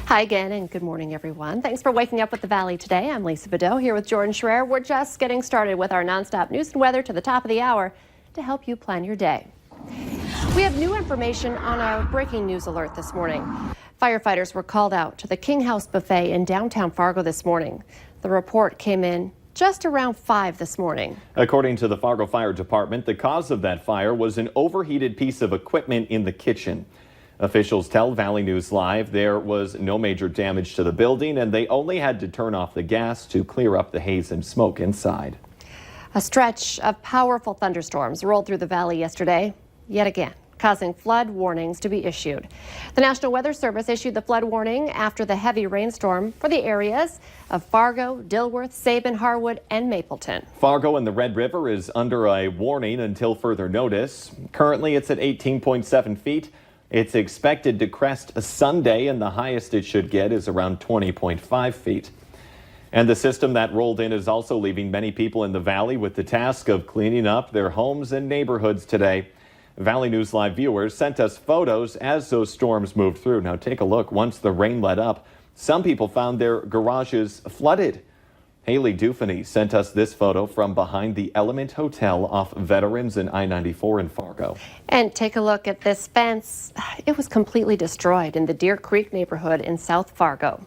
Hi again, and good morning, everyone. Thanks for waking up with the Valley today. I'm Lisa Bedeau here with Jordan Schreier. We're just getting started with our nonstop news and weather to the top of the hour to help you plan your day. We have new information on our breaking news alert this morning. Firefighters were called out to the King House Buffet in downtown Fargo this morning. The report came in just around 5 this morning. According to the Fargo Fire Department, the cause of that fire was an overheated piece of equipment in the kitchen. Officials tell Valley News Live there was no major damage to the building and they only had to turn off the gas to clear up the haze and smoke inside. A stretch of powerful thunderstorms rolled through the valley yesterday, yet again, causing flood warnings to be issued. The National Weather Service issued the flood warning after the heavy rainstorm for the areas of Fargo, Dilworth, Sabin, Harwood, and Mapleton. Fargo and the Red River is under a warning until further notice. Currently, it's at 18.7 feet. It's expected to crest Sunday, and the highest it should get is around 20.5 feet. And the system that rolled in is also leaving many people in the valley with the task of cleaning up their homes and neighborhoods today. Valley News Live viewers sent us photos as those storms moved through. Now take a look. Once the rain let up, some people found their garages flooded. Haley Dufany sent us this photo from behind the Element Hotel off Veterans and I-94 in Fargo. And take a look at this fence. It was completely destroyed in the Deer Creek neighborhood in South Fargo.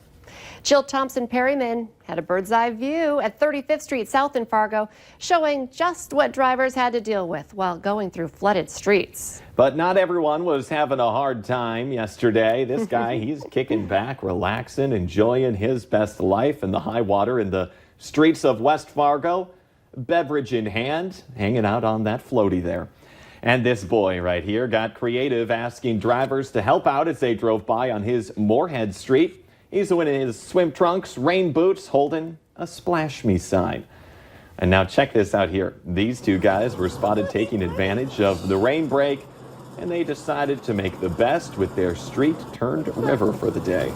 Jill Thompson-Perryman had a bird's eye view at 35th Street South in Fargo, showing just what drivers had to deal with while going through flooded streets. But not everyone was having a hard time yesterday. This guy, he's kicking back, relaxing, enjoying his best life in the high water in the streets of West Fargo, beverage in hand, hanging out on that floaty there. And this boy right here got creative, asking drivers to help out as they drove by on his Moorhead Street. He's in his swim trunks, rain boots, holding a Splash Me sign. And now check this out here. These two guys were spotted taking advantage of the rain break, and they decided to make the best with their street-turned river for the day.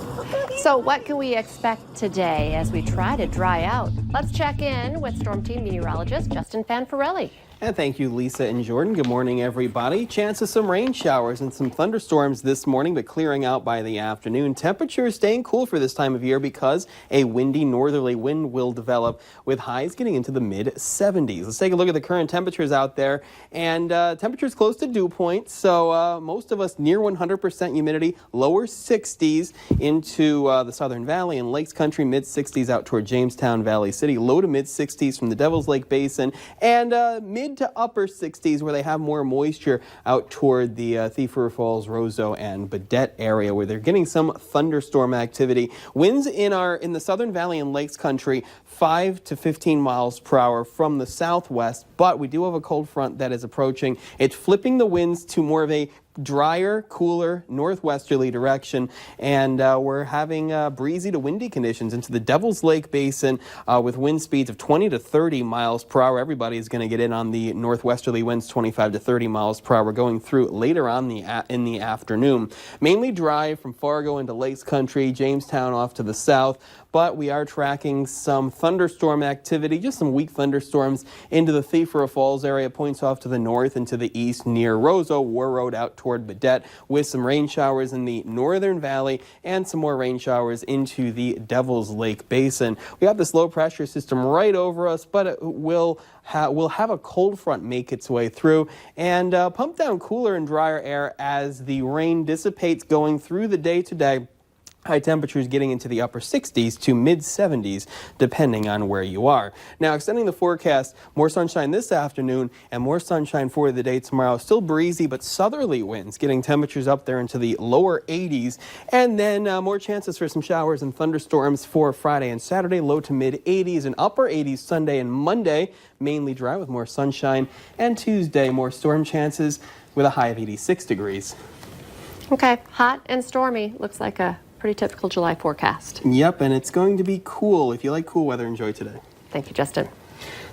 So what can we expect today as we try to dry out? Let's check in with Storm Team meteorologist Justin Fanfarelli. And thank you, Lisa and Jordan. Good morning, everybody. Chance of some rain showers and some thunderstorms this morning, but clearing out by the afternoon. Temperatures staying cool for this time of year because a windy northerly wind will develop with highs getting into the mid-70s. Let's take a look at the current temperatures out there. And temperatures close to dew point, so most of us near 100% humidity, lower 60s into the Southern Valley and Lakes Country, mid-60s out toward Jamestown Valley City, low to mid-60s from the Devil's Lake Basin, and mid to upper 60s where they have more moisture out toward the Thief River Falls, Roseau, and Baudette area where they're getting some thunderstorm activity. Winds in the Southern Valley and Lakes Country 5 to 15 miles per hour from the southwest, but we do have a cold front that is approaching. It's flipping the winds to more of a drier, cooler, northwesterly direction, and we're having breezy to windy conditions into the Devil's Lake Basin with wind speeds of 20 to 30 miles per hour. Everybody is going to get in on the northwesterly winds, 25 to 30 miles per hour, going through later on in the afternoon. Mainly dry from Fargo into Lakes Country, Jamestown off to the south, but we are tracking some thunderstorm activity, just some weak thunderstorms into the Thief River Falls area, points off to the north and to the east near Roseau, War Road out toward Baudette, with some rain showers in the Northern Valley and some more rain showers into the Devil's Lake Basin. We have this low pressure system right over us, but it will have a cold front make its way through and pump down cooler and drier air as the rain dissipates going through the day today. High temperatures getting into the upper 60s to mid-70s, depending on where you are. Now, extending the forecast, more sunshine this afternoon and more sunshine for the day tomorrow. Still breezy, but southerly winds, getting temperatures up there into the lower 80s. And then more chances for some showers and thunderstorms for Friday and Saturday, low to mid-80s and upper 80s Sunday and Monday. Mainly dry with more sunshine. And Tuesday, more storm chances with a high of 86 degrees. Okay, hot and stormy. Looks like a pretty typical July forecast. Yep, and it's going to be cool. If you like cool weather, enjoy today. Thank you, Justin.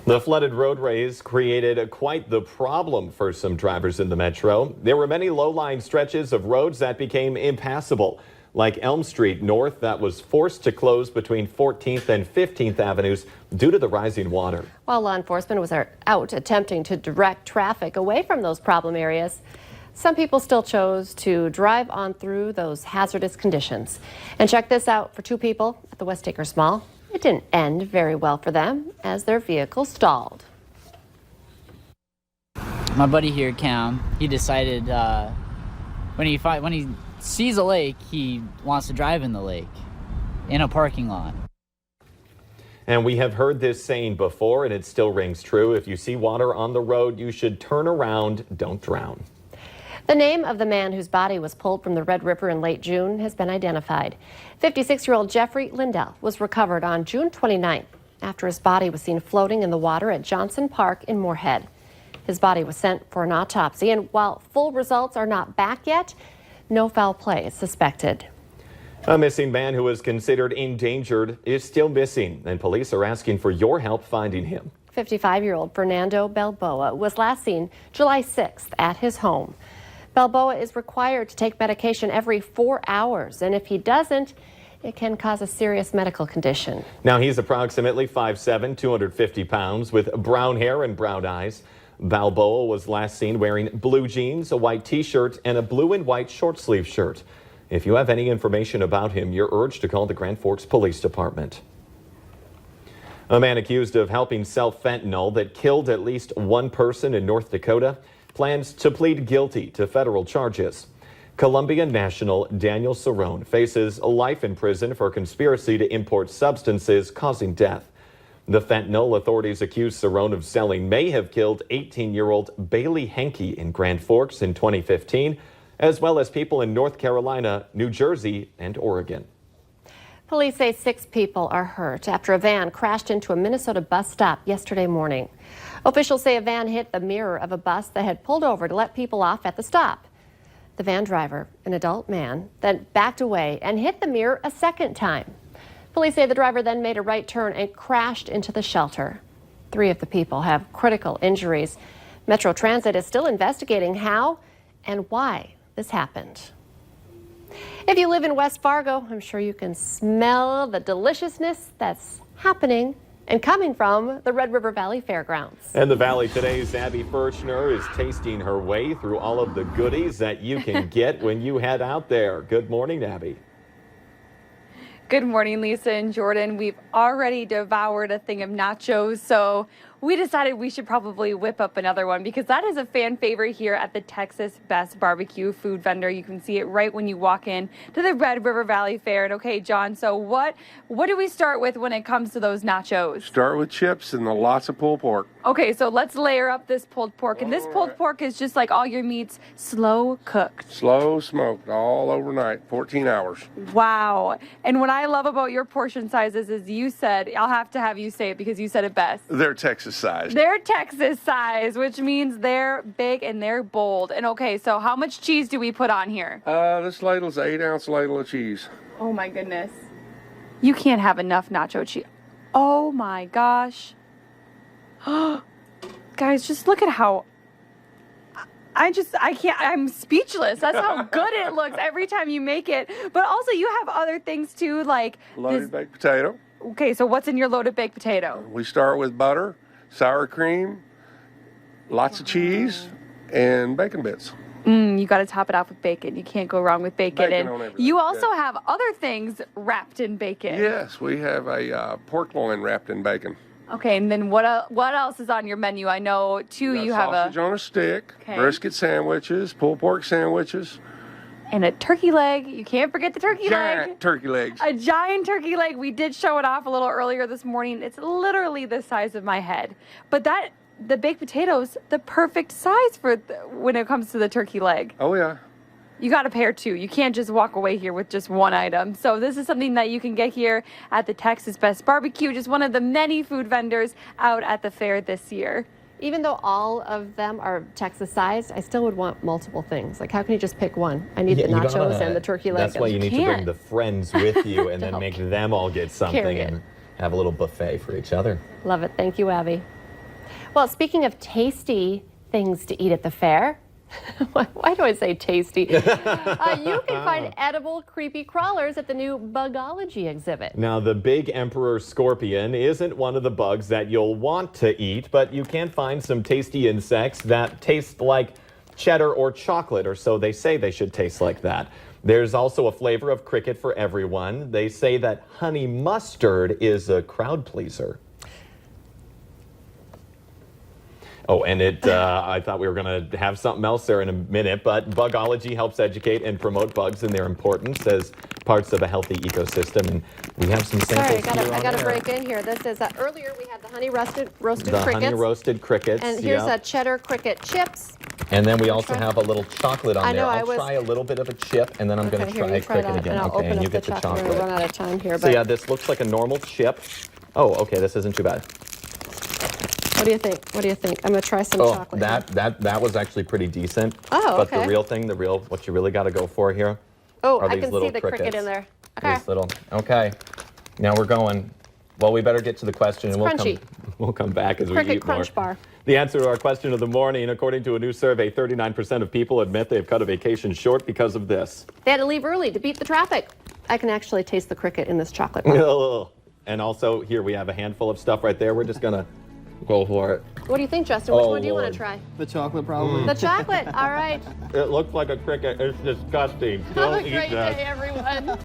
The flooded roadways created quite the problem for some drivers in the metro. There were many low-lying stretches of roads that became impassable, like Elm Street North that was forced to close between 14th and 15th Avenues due to the rising water. While law enforcement was out attempting to direct traffic away from those problem areas, some people still chose to drive on through those hazardous conditions. And check this out for two people at the West Acres Mall. It didn't end very well for them as their vehicle stalled. My buddy here, Cam, he decided when he sees a lake, he wants to drive in the lake in a parking lot. And we have heard this saying before, and it still rings true. If you see water on the road, you should turn around, don't drown. The name of the man whose body was pulled from the Red River in late June has been identified. 56-year-old Jeffrey Lindell was recovered on June 29th after his body was seen floating in the water at Johnson Park in Moorhead. His body was sent for an autopsy, and while full results are not back yet, no foul play is suspected. A missing man who was considered endangered is still missing, and police are asking for your help finding him. 55-year-old Fernando Balboa was last seen July 6th at his home. Balboa is required to take medication every 4 hours, and if he doesn't, it can cause a serious medical condition. Now, he's approximately 5'7", 250 pounds, with brown hair and brown eyes. Balboa was last seen wearing blue jeans, a white T-shirt, and a blue and white short-sleeve shirt. If you have any information about him, you're urged to call the Grand Forks Police Department. A man accused of helping sell fentanyl that killed at least one person in North Dakota plans to plead guilty to federal charges. Columbia national Daniel Cerrone faces life in prison for conspiracy to import substances causing death. The fentanyl authorities accuse Cerrone of selling may have killed 18-year-old Bailey Henke in Grand Forks in 2015, as well as people in North Carolina, New Jersey, and Oregon. Police say 6 people are hurt after a van crashed into a Minnesota bus stop yesterday morning. Officials say a van hit the mirror of a bus that had pulled over to let people off at the stop. The van driver, an adult man, then backed away and hit the mirror a second time. Police say the driver then made a right turn and crashed into the shelter. 3 of the people have critical injuries. Metro Transit is still investigating how and why this happened. If you live in West Fargo, I'm sure you can smell the deliciousness that's happening and coming from the Red River Valley Fairgrounds. And the Valley today's Abby Furchner is tasting her way through all of the goodies that you can get when you head out there. Good morning, Abby. Good morning, Lisa and Jordan. We've already devoured a thing of nachos, so we decided we should probably whip up another one because that is a fan favorite here at the Texas Best Barbecue food vendor. You can see it right when you walk in to the Red River Valley Fair. And okay, John, so what do we start with when it comes to those nachos? Start with chips and lots of pulled pork. Okay, so let's layer up this pulled pork. And this pulled pork is just like all your meats, slow cooked. Slow smoked all overnight, 14 hours. Wow. And what I love about your portion sizes is you said, I'll have to have you say it because you said it best. They're Texas size. They're Texas size, which means they're big and they're bold. And okay, so how much cheese do we put on here? This ladle's an 8-ounce ladle of cheese. Oh my goodness. You can't have enough nacho cheese. Oh my gosh. Guys, just look at how I can't, I'm speechless. That's how good it looks every time you make it. But also you have other things too, like Loaded baked potato. Okay, so what's in your loaded baked potato? We start with butter, sour cream, lots of cheese, and bacon bits. You got to top it off with bacon. You can't go wrong with bacon. Bacon And on everything, you also yeah. have other things wrapped in bacon. Yes, we have a pork loin wrapped in bacon. Okay, and then what else is on your menu? I know too. Got You have sausage on a stick, Okay. brisket sandwiches, pulled pork sandwiches, and a turkey leg. You can't forget the turkey giant leg. turkey legs. A giant turkey leg. We did show it off a little earlier this morning. It's literally the size of my head. But the baked potatoes, the perfect size for when it comes to the turkey leg. Oh yeah. You got to pair 2. You can't just walk away here with just one item. So this is something that you can get here at the Texas Best Barbecue, just one of the many food vendors out at the fair this year. Even though all of them are Texas sized, I still would want multiple things. Like, how can you just pick one? I need the nachos and the turkey leg. That's why you need to bring the friends with you and then make them all get something and have a little buffet for each other. Love it. Thank you, Abby. Well, speaking of tasty things to eat at the fair, why do I say tasty? You can find edible creepy crawlers at the new Bugology exhibit. Now, the big emperor scorpion isn't one of the bugs that you'll want to eat, but you can find some tasty insects that taste like cheddar or chocolate, or so they say they should taste like that. There's also a flavor of cricket for everyone. They say that honey mustard is a crowd pleaser. Oh, and I thought we were going to have something else there in a minute, but Bugology helps educate and promote bugs and their importance as parts of a healthy ecosystem. And we have some samples Sorry, I got to break in here. This is earlier we had the honey roasted crickets. honey roasted crickets. And here's a cheddar cricket chips. And then we also have a little chocolate on there. I'll I try a little bit of a chip, and then I'm going to here, try you a cricket that, again. and I'll Okay, open and you up get the We're chocolate. going to run out of time here. So But yeah, this looks like a normal chip. Oh, okay, this isn't too bad. what do you think? What do you think? I'm going to try some Oh, chocolate. that was actually pretty decent. Oh, But okay. the real thing, what you really got to go for here Oh, are I these can see little the cricket crickets. in there. Okay. These little, okay. Now we're going. Well, we better get to the question, and crunchy. we'll come back as we Cricket eat more. Crunch Bar. The answer to our question of the morning, according to a new survey, 39% of people admit they've cut a vacation short because of this. They had to leave early to beat the traffic. I can actually taste the cricket in this chocolate bar. And also, here we have a handful of stuff right there. We're just going to go for it. What do you think, Justin? Which Oh, one do you want Lord. to try? The chocolate, probably. The chocolate. All right. It looks like a cricket. It's disgusting. Have Don't a eat great that. day, everyone.